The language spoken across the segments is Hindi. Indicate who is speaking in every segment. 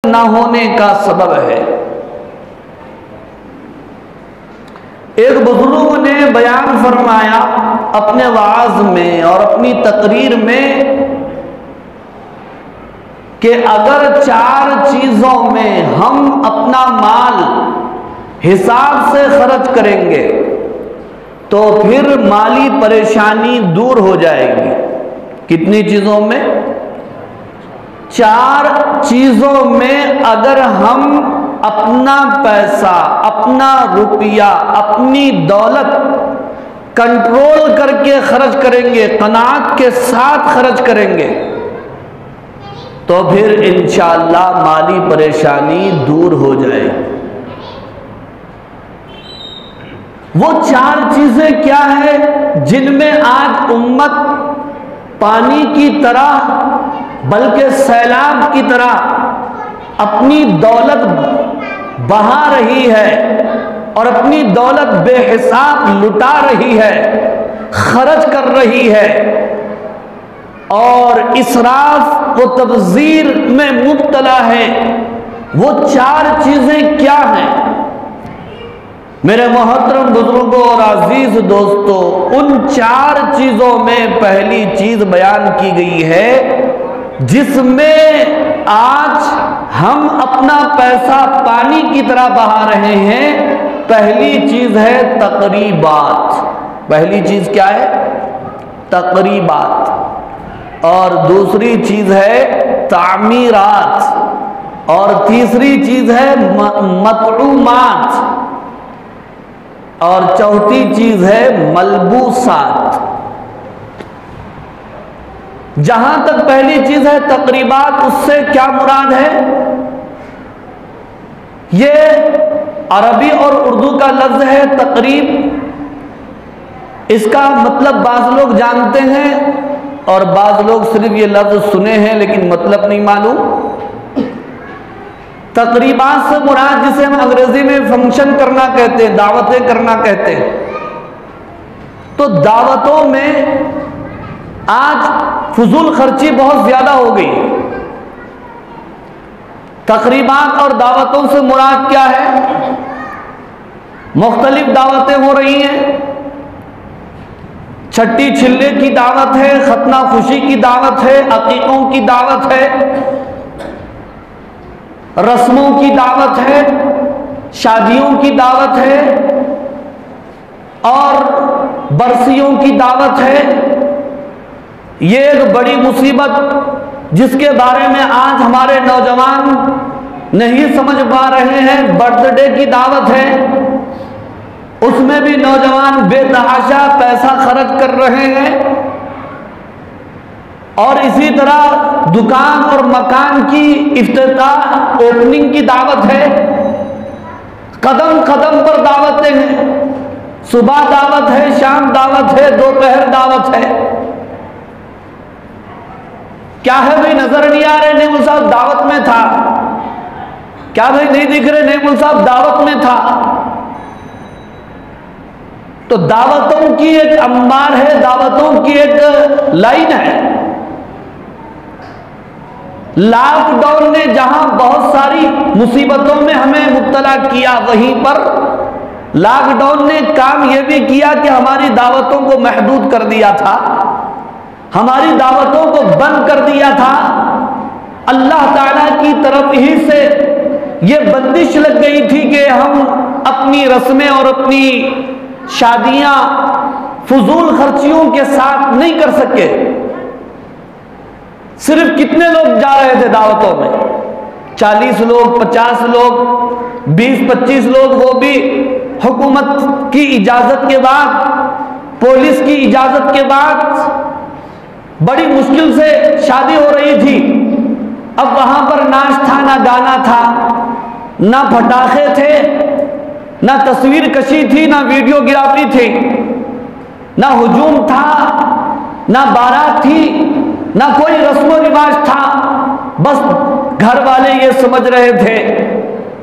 Speaker 1: ना होने का सबब है। एक बुजुर्ग ने बयान फरमाया अपने वाज में और अपनी तकरीर में कि अगर 4 चीजों में हम अपना माल हिसाब से खर्च करेंगे तो फिर माली परेशानी दूर हो जाएगी। कितनी चीजों में? 4 चीजों में अगर हम अपना पैसा, अपना रुपया, अपनी दौलत कंट्रोल करके खर्च करेंगे, कनात के साथ खर्च करेंगे, तो फिर इंशाअल्लाह माली परेशानी दूर हो जाएगी। वो 4 चीजें क्या है जिनमें आज उम्मत पानी की तरह बल्कि सैलाब की तरह अपनी दौलत बहा रही है और अपनी दौलत बेहिसाब लुटा रही है, खर्च कर रही है और इसराफ व तबज़ीर में मुब्तला है। वो 4 चीजें क्या हैं? मेरे मोहतरम बुजुर्गों और अजीज दोस्तों, उन 4 चीजों में पहली चीज बयान की गई है जिसमें आज हम अपना पैसा पानी की तरह बहा रहे हैं। पहली चीज है तकरीबात। पहली चीज क्या है? तकरीबात। और दूसरी चीज है तामीरात और तीसरी चीज है मतलूमात और चौथी चीज है मलबूसात। जहां तक पहली चीज है तकरीबात, उससे क्या मुराद है? ये अरबी और उर्दू का लफ्ज है तकरीब। इसका मतलब बाज लोग जानते हैं और बाज लोग सिर्फ ये लफ्ज सुने हैं लेकिन मतलब नहीं मालूम। तकरीबात से मुराद जिसे हम अंग्रेजी में फंक्शन करना कहते हैं, दावतें करना कहते हैं। तो दावतों में आज फजूल खर्ची बहुत ज्यादा हो गई। तकरीबात और दावतों से मुराद क्या है? मुख्तलिफ दावतें हो रही हैं। छठी छिल्ले की दावत है, खतना खुशी की दावत है, अकीकों की दावत है, रस्मों की दावत है, शादियों की दावत है और बरसियों की दावत है। ये एक बड़ी मुसीबत जिसके बारे में आज हमारे नौजवान नहीं समझ पा रहे हैं। बर्थडे की दावत है, उसमें भी नौजवान बेतहाशा पैसा खर्च कर रहे हैं। और इसी तरह दुकान और मकान की इफ्तिताह ओपनिंग की दावत है। कदम कदम पर दावतें हैं। सुबह दावत है, शाम दावत है, दोपहर दावत है। क्या है भाई, नजर नहीं आ रहे नेमुल साहब दावत में था? क्या भाई नहीं दिख रहे नेमुल साहब दावत में था? तो दावतों की एक अंबार है, दावतों की एक लाइन है। लॉकडाउन ने जहां बहुत सारी मुसीबतों में हमें मुब्तला किया, वहीं पर लॉकडाउन ने काम यह भी किया कि हमारी दावतों को महदूद कर दिया था, हमारी दावतों को बंद कर दिया था। अल्लाह ताला की तरफ ही से यह बंदिश लग गई थी कि हम अपनी रस्में और अपनी शादियां फजूल खर्चियों के साथ नहीं कर सके। सिर्फ कितने लोग जा रहे थे दावतों में? 40 लोग, 50 लोग, 20-25 लोग, वो भी हुकूमत की इजाजत के बाद, पुलिस की इजाजत के बाद। बड़ी मुश्किल से शादी हो रही थी। अब वहां पर नाच था, ना गाना था, ना पटाखे थे, ना तस्वीर कशी थी, ना वीडियोग्राफी थी, ना हुजूम था, ना बारात थी, ना कोई रस्म रिवाज था। बस घर वाले ये समझ रहे थे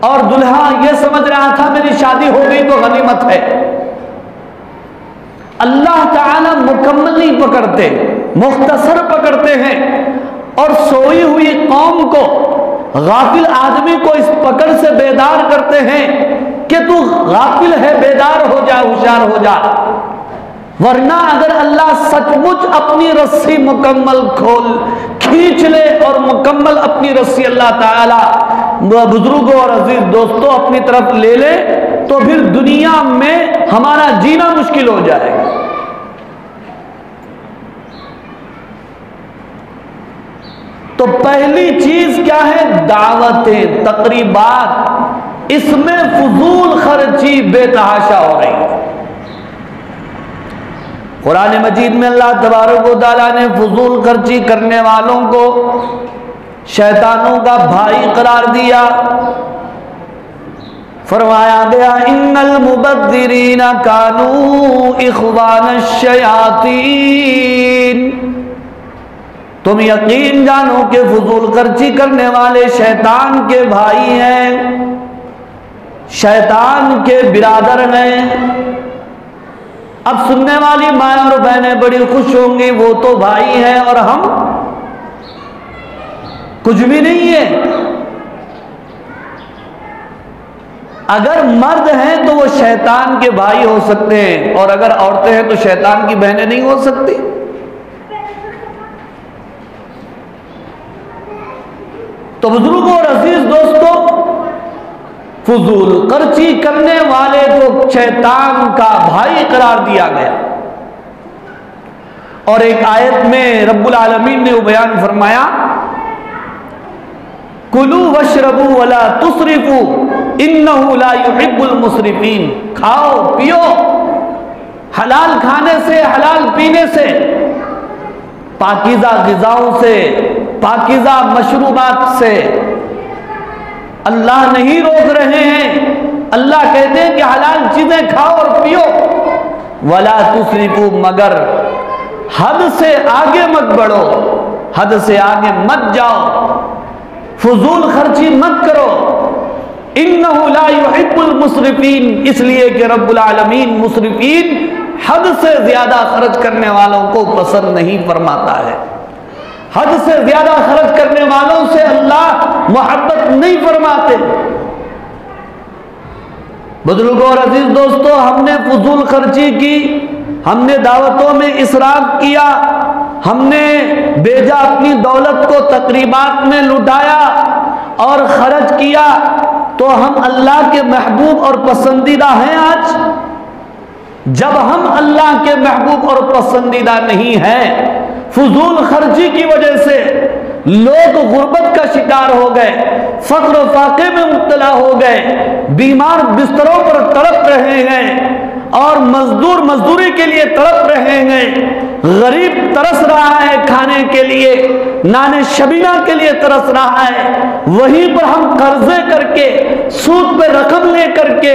Speaker 1: और दुल्हा ये समझ रहा था मेरी शादी हो गई तो गनीमत है। अल्लाह ताला मुकम्मल नहीं पकड़ते, मुख्तसर पकड़ते हैं और सोई हुई कौम को गाफिल आदमी को इस पकड़ से बेदार करते हैं कि तू गाफिल है, बेदार हो जा, होशियार हो जा। वरना अगर अल्लाह सचमुच अपनी रस्सी मुकम्मल खींच ले और मुकम्मल अपनी रस्सी अल्लाह ताला बुजुर्गों और अजीज दोस्तों अपनी तरफ ले ले, तो फिर दुनिया में हमारा जीना मुश्किल हो जाएगा। तो पहली चीज क्या है? दावतें, तकरीबात, इसमें फजूल खर्ची बेतहाशा हो रही है। कुरान मजीद में अल्लाह तबारक व तआला ने फजूल खर्ची करने वालों को शैतानों का भाई करार दिया। फरमाया गया इन्नल मुबद्दिरीना कानू इख्वानश शयातीन, तुम यकीन जानो कि फजूल खर्ची करने वाले शैतान के भाई हैं, शैतान के बिरादर हैं। अब सुनने वाली माँ और बहनें बड़ी खुश होंगी, वो तो भाई हैं और हम कुछ भी नहीं है। अगर मर्द हैं तो वो शैतान के भाई हो सकते हैं, और अगर औरतें हैं तो शैतान की बहनें नहीं हो सकती। तो बुजुर्गों और अजीज दोस्तों, फजूल खर्ची करने वाले को शैतान का भाई करार दिया गया। और एक आयत में रब्बुल आलमीन ने वो बयान फरमाया, कुलू वशरबू वला तुसरिफू इन्नहु ला युहिब्बुल मुसरिफीन, खाओ पियो हलाल खाने से, हलाल पीने से, पाकीज़ा ग़िज़ाओं से, पाकीज़ा मशरूबात से अल्लाह नहीं रोक रहे हैं। अल्लाह कहते हैं कि हलाल चीजें खाओ और पियो, वला तुसरिफू, मगर हद से आगे मत बढ़ो, हद से आगे मत जाओ, फजूल खर्ची मत करो। इन्नहु ला युहिब्बुल मुसरिफीन, इसलिए कि रब्बुल आलमीन मुसरिफीन, हद से ज्यादा खर्च करने वालों को पसंद नहीं फरमाता है। हद से ज्यादा खर्च करने वालों से अल्लाह मोहब्बत नहीं फरमाते। बुजुर्गों और अजीज दोस्तों, हमने फजूल खर्ची की, हमने दावतों में इसराफ किया, हमने बेजा अपनी दौलत को तकरीबात में लुटाया और खर्च किया, तो हम अल्लाह के महबूब और पसंदीदा हैं आज? जब हम अल्लाह के महबूब और पसंदीदा नहीं हैं, फजूल खर्ची की वजह से लोग गुर्बत का शिकार हो गए, फक्र फाके में मुब्तला हो गए, बीमार बिस्तरों पर तड़प रहे हैं और मजदूर मजदूरी के लिए तड़प रहे हैं, गरीब तरस रहा है खाने के लिए, नाने शबीना के लिए तरस रहा है। वहीं पर हम कर्जे करके, सूद पे रकम ले करके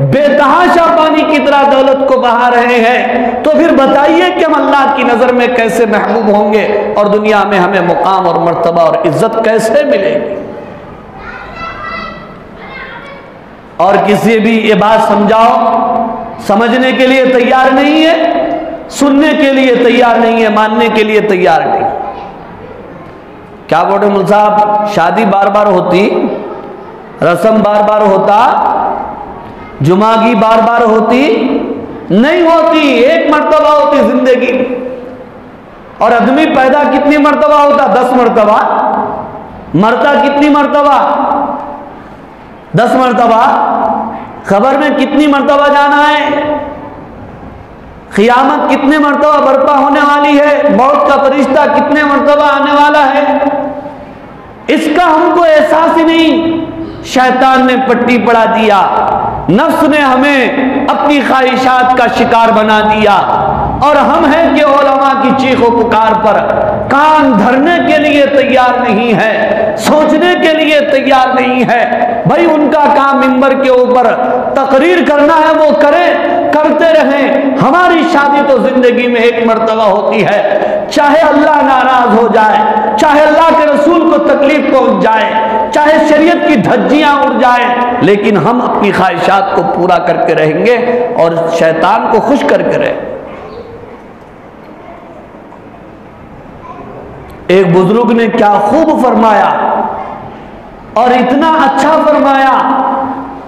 Speaker 1: बेतहाशा पानी की तरह दौलत को बहा रहे हैं। तो फिर बताइए कि हम अल्लाह की नजर में कैसे महबूब होंगे और दुनिया में हमें मुकाम और मर्तबा और इज्जत कैसे मिलेगी? और किसी भी ये बात समझाओ, समझने के लिए तैयार नहीं है, सुनने के लिए तैयार नहीं है, मानने के लिए तैयार नहीं। क्या बोले मुल साहब, शादी बार बार होती, रस्म बार बार होता, जुमागी बार बार होती? नहीं होती, एक मर्तबा होती जिंदगी। और आदमी पैदा कितनी मर्तबा होता? 10 मर्तबा। मरता कितनी मर्तबा? 10 मर्तबा। खबर में कितनी मर्तबा जाना है? क़ियामत कितने मर्तबा बर्पा होने वाली है? मौत का फरिश्ता कितने मर्तबा आने वाला है? इसका हमको एहसास ही नहीं। शैतान ने पट्टी पड़ा दिया, नफ्स ने हमें अपनी ख्वाहिशात का शिकार बना दिया, और हम हैं कि उलमा की चीखों पुकार पर कान धरने के लिए तैयार नहीं है, सोचने के लिए तैयार नहीं है। भाई उनका काम मिंबर के ऊपर तकरीर करना है, वो करें, करते रहें। हमारी शादी तो जिंदगी में एक मर्तबा होती है, चाहे अल्लाह नाराज हो जाए, चाहे अल्लाह के रसूल को तकलीफ पहुंच जाए, चाहे शरीयत की धज्जियां उड़ जाए, लेकिन हम अपनी ख्वाहिशात को पूरा करके रहेंगे और शैतान को खुश करके रहेंगे। एक बुजुर्ग ने क्या खूब फरमाया, और इतना अच्छा फरमाया,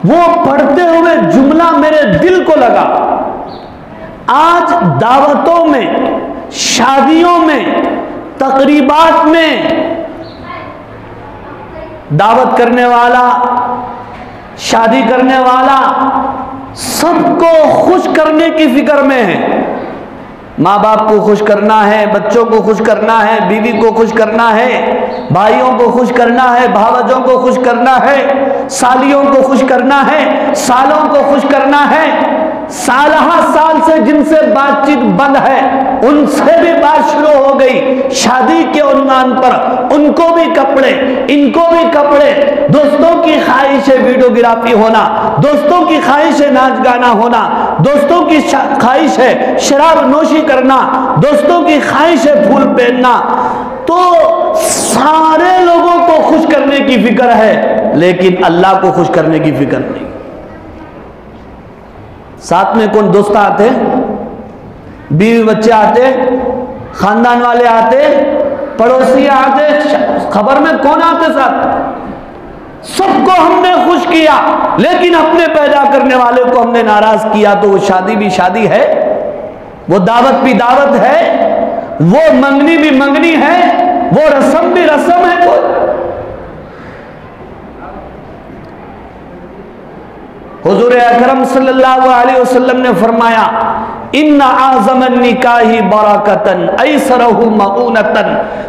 Speaker 1: वो पढ़ते हुए जुमला मेरे दिल को लगा। आज दावतों में, शादियों में, तकरीबात में दावत करने वाला, शादी करने वाला सबको खुश करने की फिक्र में है। माँ बाप को खुश करना है, बच्चों को खुश करना है, बीवी को खुश करना है, भाइयों को खुश करना है, भावजों को खुश करना है, सालियों को खुश करना है, सालों को खुश करना है। सालहा साल से जिनसे बातचीत बंद है उनसे भी बात शुरू हो गई शादी के उन्वान पर। उनको भी कपड़े, इनको भी कपड़े। दोस्तों की ख्वाहिश है वीडियोग्राफी होना, दोस्तों की ख्वाहिश है नाच गाना होना, दोस्तों की ख्वाहिश है शराब नोशी करना, दोस्तों की ख्वाहिश है फूल पहनना। तो सारे लोगों को खुश करने की फिक्र है, लेकिन अल्लाह को खुश करने की फिक्र नहीं। साथ में कौन दोस्त आते, बीवी बच्चे आते, खानदान वाले आते, पड़ोसी आते, खबर में कौन आते साथ? सबको हमने खुश किया, लेकिन अपने पैदा करने वाले को हमने नाराज किया। तो वो शादी भी शादी है, वो दावत भी दावत है, वो मंगनी भी मंगनी है, वो रस्म भी रस्म है। हुजूर अकरम सल्लल्लाहु अलैहि वसल्लम ने फरमाया, इन्ना आज़मन निकाही बरकतन ऐसरहु मऊनतन,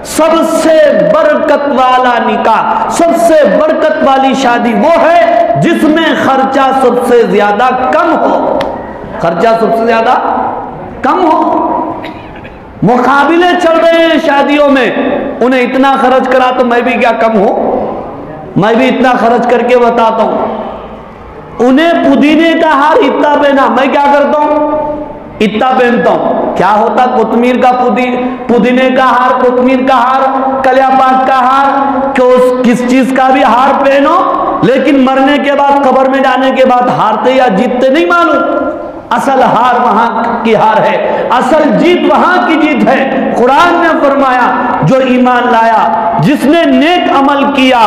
Speaker 1: सबसे बरकत वाला निकाह, सबसे बरकत वाली शादी वो है जिसमें खर्चा सबसे ज्यादा कम हो। खर्चा सबसे ज्यादा कम हो। मुकाबले चल रहे हैं शादियों में, उन्हें इतना खर्च करा तो मैं भी क्या कम हो, मैं भी इतना खर्च करके बताता हूं। उन्हें पुदीने का हार इतना पहना, मैं क्या करता हूं, इतना पहनता हूं। क्या होता, कोतमीर का पुदीने का हार, कोतमीर का हार, कलियापात का हार, क्यों किस चीज का भी हार पहनो, लेकिन मरने के बाद, कब्र में जाने के बाद हारते या जीतते नहीं मालूम। असल हार वहां की हार है, असल जीत वहां की जीत है। कुरान ने फरमाया, जो ईमान लाया, जिसने नेक अमल किया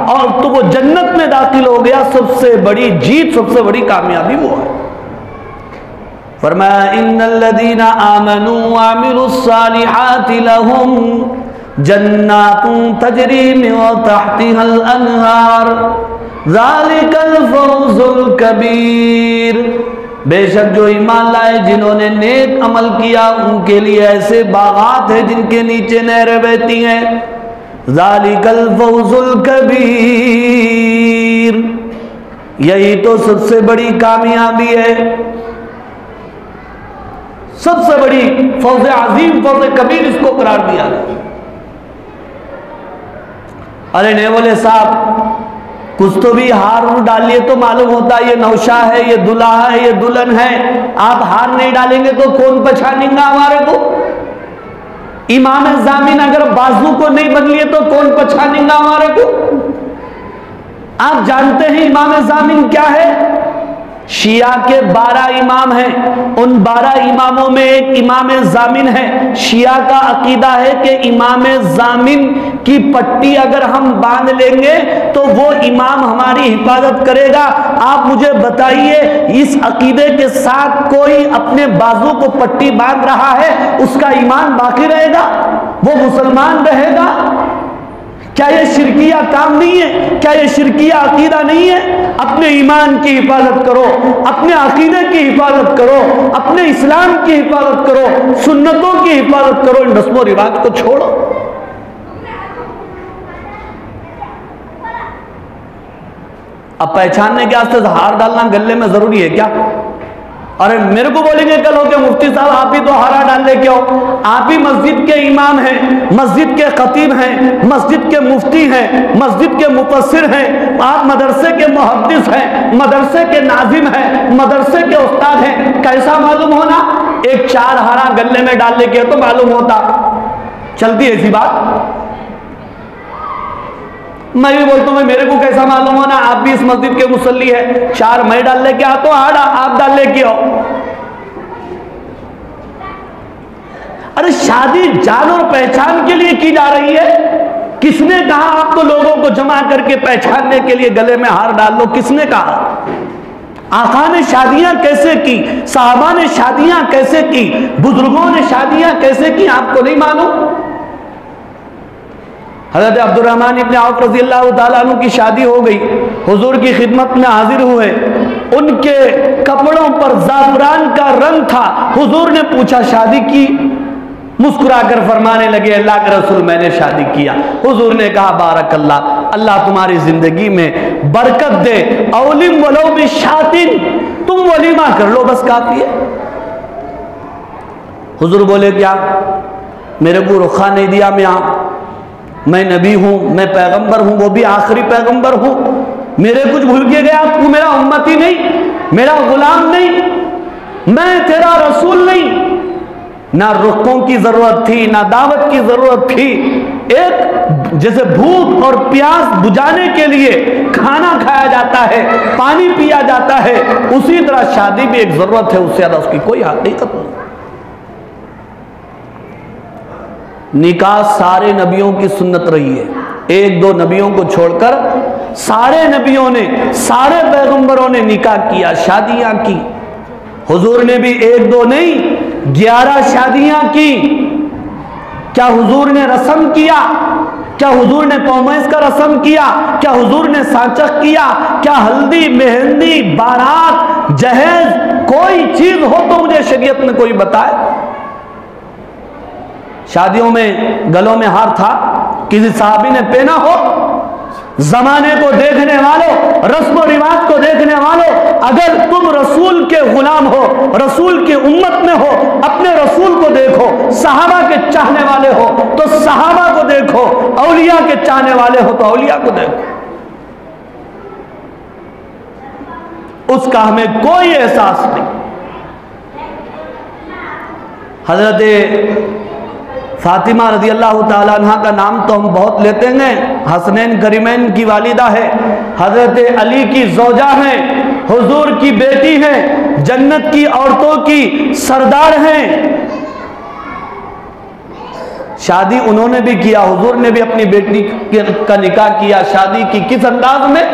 Speaker 1: और तो वो जन्नत में दाखिल हो गया। सबसे बड़ी जीत, सबसे बड़ी कामयाबी वो है। फरमाया, इन्नल्लज़ीना आमनू व अमिलुस्सालिहाति लहुम जन्नातुन तजरी मिन तहतिहल अनहार ज़ालिकल फौज़ुल कबीर। बेशक जो ईमान लाए, जिन्होंने नेक अमल किया, उनके लिए ऐसे बागात है जिनके नीचे नहरें बहती हैं। ज़ालिकल फौज़ुल कबीर, यही तो सबसे बड़ी कामयाबी है, सबसे बड़ी फौज अजीम, फौज कबीर इसको करार दिया गया। अरे नहीं बोले साहब, कुछ तो भी हार डालिए तो मालूम होता है ये नौशा है, ये दुल्हा है, ये दुल्हन है। आप हार नहीं डालेंगे तो कौन पहचानेगा हमारे को? इमाम जामिन अगर बाजू को नहीं बदलिए तो कौन पहचानेगा हमारे को? आप जानते हैं इमाम जामिन क्या है? शिया के 12 इमाम हैं, उन 12 इमामों में एक इमाम जामिन है। शिया का अकीदा है कि इमाम जामिन की पट्टी अगर हम बांध लेंगे तो वो इमाम हमारी हिफाजत करेगा। आप मुझे बताइए, इस अकीदे के साथ कोई अपने बाजू को पट्टी बांध रहा है, उसका ईमान बाकी रहेगा? वो मुसलमान रहेगा? क्या ये शिरकिया काम नहीं है? क्या ये शिरकिया अकीदा नहीं है? अपने ईमान की हिफाजत करो, अपने अकीदे की हिफाजत करो, अपने इस्लाम की हिफाजत करो, सुन्नतों की हिफाजत करो, इन रस्मों रिवाज को छोड़ो। अब पहचानने के वास्ते हार डालना गले में जरूरी है क्या? अरे मेरे को बोलेंगे कल हो के मुफ्ती साहब आप ही तो हारा डाल ले क्यों? आप ही मस्जिद के इमाम हैं, मस्जिद के खतीब हैं, मस्जिद के मुफ्ती हैं, मस्जिद के मुफस्सिर हैं, आप मदरसे के मुहद्दिस हैं, मदरसे के नाजिम हैं, मदरसे के उस्ताद हैं। कैसा मालूम होना? एक 4 हारा गले में डाल ले के तो मालूम होता। चलती ऐसी बात? मैं भी बोलता हूं मेरे को कैसा मालूम होना? आप भी इस मस्जिद के मुसल्ली है, 4 मैं डाल लेके आता हूं, आड़ा आप डाल लेके आओ। अरे शादी जान और पहचान के लिए की जा रही है, किसने कहा आपको लोगों को जमा करके पहचानने के लिए गले में हार डाल लो? किसने कहा? आका ने शादियां कैसे की, साहबा ने शादियां कैसे की, बुजुर्गों ने शादियां कैसे की, आपको नहीं मालूम? हजरत अब्दुर्रहमान इब्न औफ रज़ी अल्लाह ताला अन्हु की शादी हो गई, हुजूर की खिदमत में हाजिर हुए, उनके कपड़ों पर ज़ाफ़रान का रंग था। हुजूर ने पूछा शादी की? मुस्कुराकर फरमाने लगे अल्लाह के रसूल मैंने शादी किया। हुजूर ने कहा बारकल्लाह, अल्लाह तुम्हारी जिंदगी में बरकत दे, औलिम वलो बिशातिन, तुम वलीमा कर लो बस काफी है। हुजूर बोले क्या मेरे को रुखा नहीं दिया? मैं नबी हूं, मैं पैगंबर हूं, वो भी आखिरी पैगंबर हूं, मेरे कुछ भूल के गया? तू मेरा उम्मती नहीं, मेरा गुलाम नहीं, मैं तेरा रसूल नहीं? ना रुखों की जरूरत थी, ना दावत की जरूरत थी। एक जैसे भूख और प्यास बुझाने के लिए खाना खाया जाता है, पानी पिया जाता है, उसी तरह शादी भी एक जरूरत है, उससे ज्यादा उसकी कोई हकीकत नहीं। निकाह सारे नबियों की सुन्नत रही है, एक दो नबियों को छोड़कर सारे नबियों ने, सारे पैगंबरों ने निकाह किया, शादियां की। हुजूर ने भी एक दो नहीं 11 शादियां की। क्या हुजूर ने रस्म किया? क्या हुजूर ने पौमैस का रस्म किया? क्या हुजूर ने साचक किया? क्या हल्दी, मेहंदी, बारात, जहेज, कोई चीज हो तो मुझे शरीयत में कोई बताए। शादियों में गलों में हार था, किसी साहबी ने पहना हो? जमाने को देखने वालों, रस्म रिवाज को देखने वालों, अगर तुम रसूल के गुलाम हो, रसूल की उम्मत में हो, अपने रसूल को देखो। सहाबा के चाहने वाले हो तो सहाबा को देखो, औलिया के चाहने वाले हो तो औलिया को देखो। उसका हमें कोई एहसास नहीं। हजरत फातिमा रजी अल्लाह ताला अन्हा का नाम तो हम बहुत लेते हैं, हसनैन करीमैन की वालिदा है, हजरत अली की ज़ौजा है, हुजूर की बेटी है, जन्नत की औरतों की सरदार हैं। शादी उन्होंने भी किया, हुजूर ने भी अपनी बेटी का निकाह किया, शादी की। किस अंदाज में?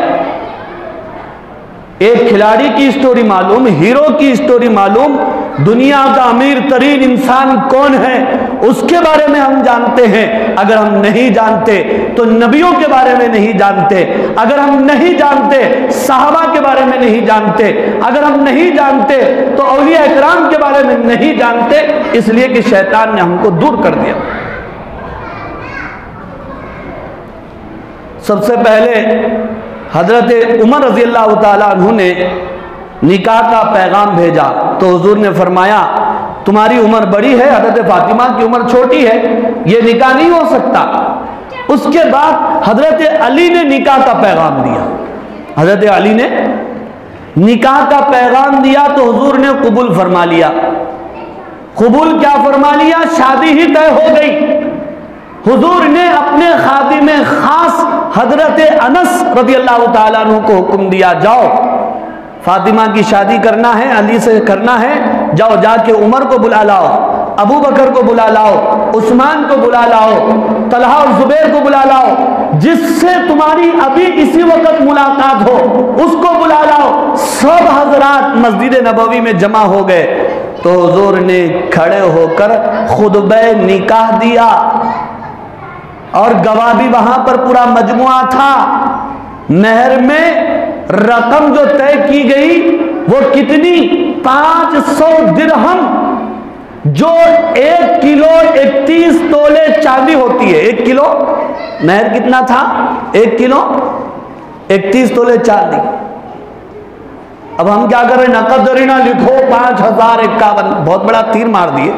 Speaker 1: एक खिलाड़ी की स्टोरी मालूम, हीरो की स्टोरी मालूम, दुनिया का अमीर तरीन इंसान कौन है उसके बारे में हम जानते हैं। अगर हम नहीं जानते तो नबियों के बारे में नहीं जानते, अगर हम नहीं जानते सहाबा के बारे में नहीं जानते, अगर हम नहीं जानते तो औलिया इकराम के बारे में नहीं जानते, इसलिए कि शैतान ने हमको दूर कर दिया। सबसे पहले हजरत उमर रजी अल्लाह ताला अन्हु ने निकाह का पैगाम भेजा तो हुजूर ने फरमाया तुम्हारी उम्र बड़ी है, हजरत फातिमा की उम्र छोटी है, ये निकाह नहीं हो सकता। उसके बाद हजरत अली ने निकाह का पैगाम दिया, हजरत अली ने निकाह का पैगाम दिया तो हुजूर ने कबूल फरमा लिया। कबूल क्या फरमा लिया? शादी ही तय हो गई। हुजूर ने अपने खादिम खास हजरत अनस रज़ी अल्लाह ताला अन्हु को हुक्म दिया, जाओ फातिमा की शादी करना है, अली से करना है, जाओ जाके उमर को बुला लाओ, अबू बकर को बुला लाओ, उस्मान को बुला लाओ, तलहा और जुबैर को बुला लाओ, जिससे तुम्हारी अभी इसी वक्त मुलाकात हो उसको बुला लाओ। सब हजरात मस्जिद नबवी में जमा हो गए तो हुजूर ने खड़े होकर खुतबे निकाह दिया और गवाह भी वहां पर पूरा मजमुआ था। महर में रकम जो तय की गई वो कितनी? 500 दिरहम, जो 1 किलो 31 तोले चांदी होती है। 1 किलो महर कितना था? 1 किलो 31 तोले चांदी। अब हम क्या करें? नकद दरीना लिखो 5051, बहुत बड़ा तीर मार दिए।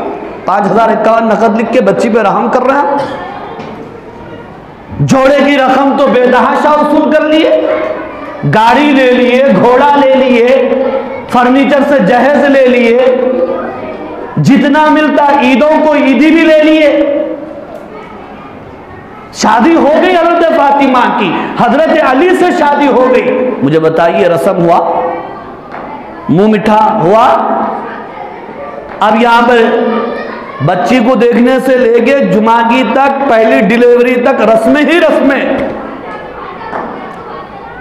Speaker 1: 5051 नकद लिख के बच्ची पे रहम कर रहे हैं। जोड़े की रकम तो बेतहाशा वसूल कर लिए, गाड़ी ले लिए, घोड़ा ले लिए, फर्नीचर से जहेज ले लिए, जितना मिलता ईदों को ईदी भी ले लिए। शादी हो गई हजरत फातिमा की, हजरत अली से शादी हो गई। मुझे बताइए रस्म हुआ? मुंह मीठा हुआ? अब यहां पर बच्ची को देखने से लेके जुमागी तक, पहली डिलीवरी तक रस्में ही रस्में।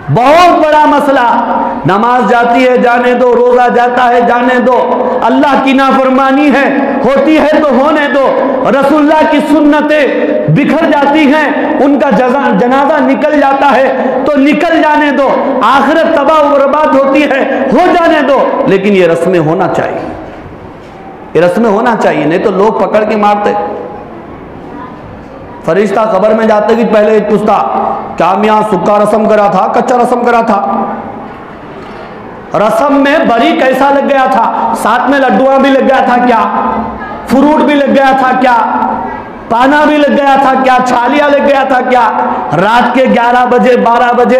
Speaker 1: बहुत बड़ा मसला। नमाज जाती है जाने दो, रोजा जाता है जाने दो, अल्लाह की नाफरमानी है होती है तो होने दो, रसूलुल्लाह की सुन्नतें बिखर जाती हैं, उनका जनाजा निकल जाता है तो निकल जाने दो, आखिरत तबाह बर्बाद होती है हो जाने दो, लेकिन ये रस्में होना चाहिए, ये रस्में होना चाहिए, नहीं तो लोग पकड़ के मारते। फरिश्ता कब्र में जाते कि पहले पूछता क्या मियां सुक्का रस्म करा था, कच्चा रस्म करा था, रस्म में बरी कैसा लग गया था, साथ में लड्डुआ भी लग गया था क्या, फ्रूट भी लग गया था क्या, पाना भी लग गया था क्या, छालिया लग गया था क्या। रात के 11 बजे 12 बजे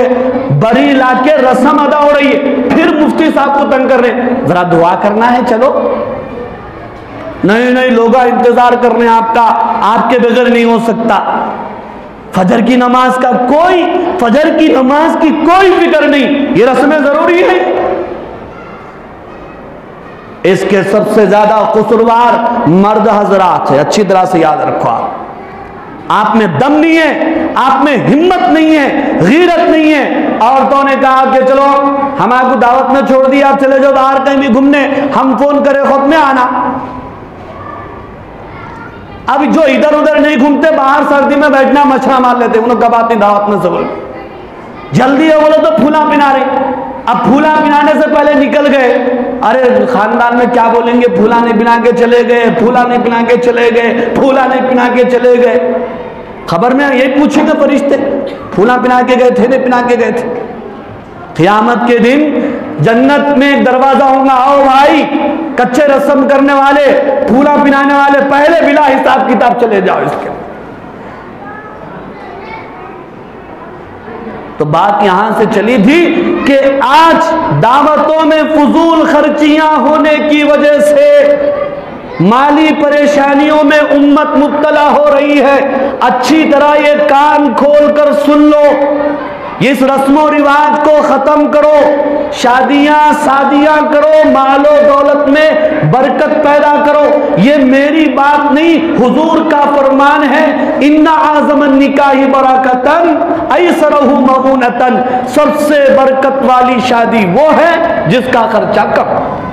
Speaker 1: बरी लाके रस्म अदा हो रही है, फिर मुफ्ती साहब को तंग कर रहे, जरा दुआ करना है चलो। नहीं नहीं लोग इंतजार कर रहे हैं आपका, आपके बगैर नहीं हो सकता। फजर की नमाज का कोई, फजर की नमाज की कोई फिक्र नहीं, ये रस्में जरूरी है। इसके सबसे ज्यादा कसूरवार मर्द हजरात है, अच्छी तरह से याद रखो। आप में दम नहीं है, आप में हिम्मत नहीं है, गीरत नहीं है। औरतों ने कहा कि चलो हम आपको दावत में छोड़ दिया, आप चले जाओ बाहर कहीं भी घूमने, हम फोन करें खुद में आना। अब जो इधर उधर नहीं घूमते, बाहर सर्दी में बैठना मछरा मार लेते, उन्होंने कब आती दावत में से बोल जल्दी है बोलो तो फूला पिना रहे। अब फूला पिनाने से पहले निकल गए, अरे खानदान में क्या बोलेंगे, फूला नहीं पिना के चले गए, फूला नहीं पिना के चले गए, फूला नहीं पिना के चले गए। खबर में यही पूछेंगे फरिश्ते, फूला पिना के गए थे नहीं पिना के गए थे। क़यामत के दिन जन्नत में एक दरवाजा होगा, आओ भाई कच्चे रस्म करने वाले, फूला पिनाने वाले, पहले बिला हिसाब किताब चले जाओ इसके। तो बात यहां से चली थी कि आज दावतों में फजूल खर्चियां होने की वजह से माली परेशानियों में उम्मत मुब्तला हो रही है। अच्छी तरह ये कान खोल कर सुन लो, इस रस्मो रिवाज को खत्म करो, शादियां शादियां करो, मालो दौलत में बरकत पैदा करो। ये मेरी बात नहीं, हुजूर का फरमान है, इन्ना आज़मन निकाही बरकतन ऐसरहु मऊनतन, सबसे बरकत वाली शादी वो है जिसका खर्चा कम।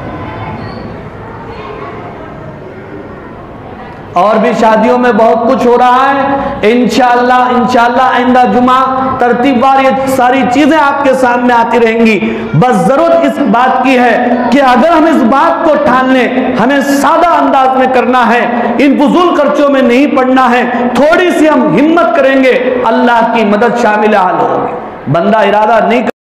Speaker 1: और भी शादियों में बहुत कुछ हो रहा है, इंशाअल्लाह आइंदा जुमा तरतीबवार ये सारी चीजें आपके सामने आती रहेंगी। बस जरूरत इस बात की है कि अगर हम इस बात को ठान लें, हमें सादा अंदाज में करना है, इन फजूल खर्चों में नहीं पड़ना है, थोड़ी सी हम हिम्मत करेंगे, अल्लाह की मदद शामिल हाल होगी। बंदा इरादा नहीं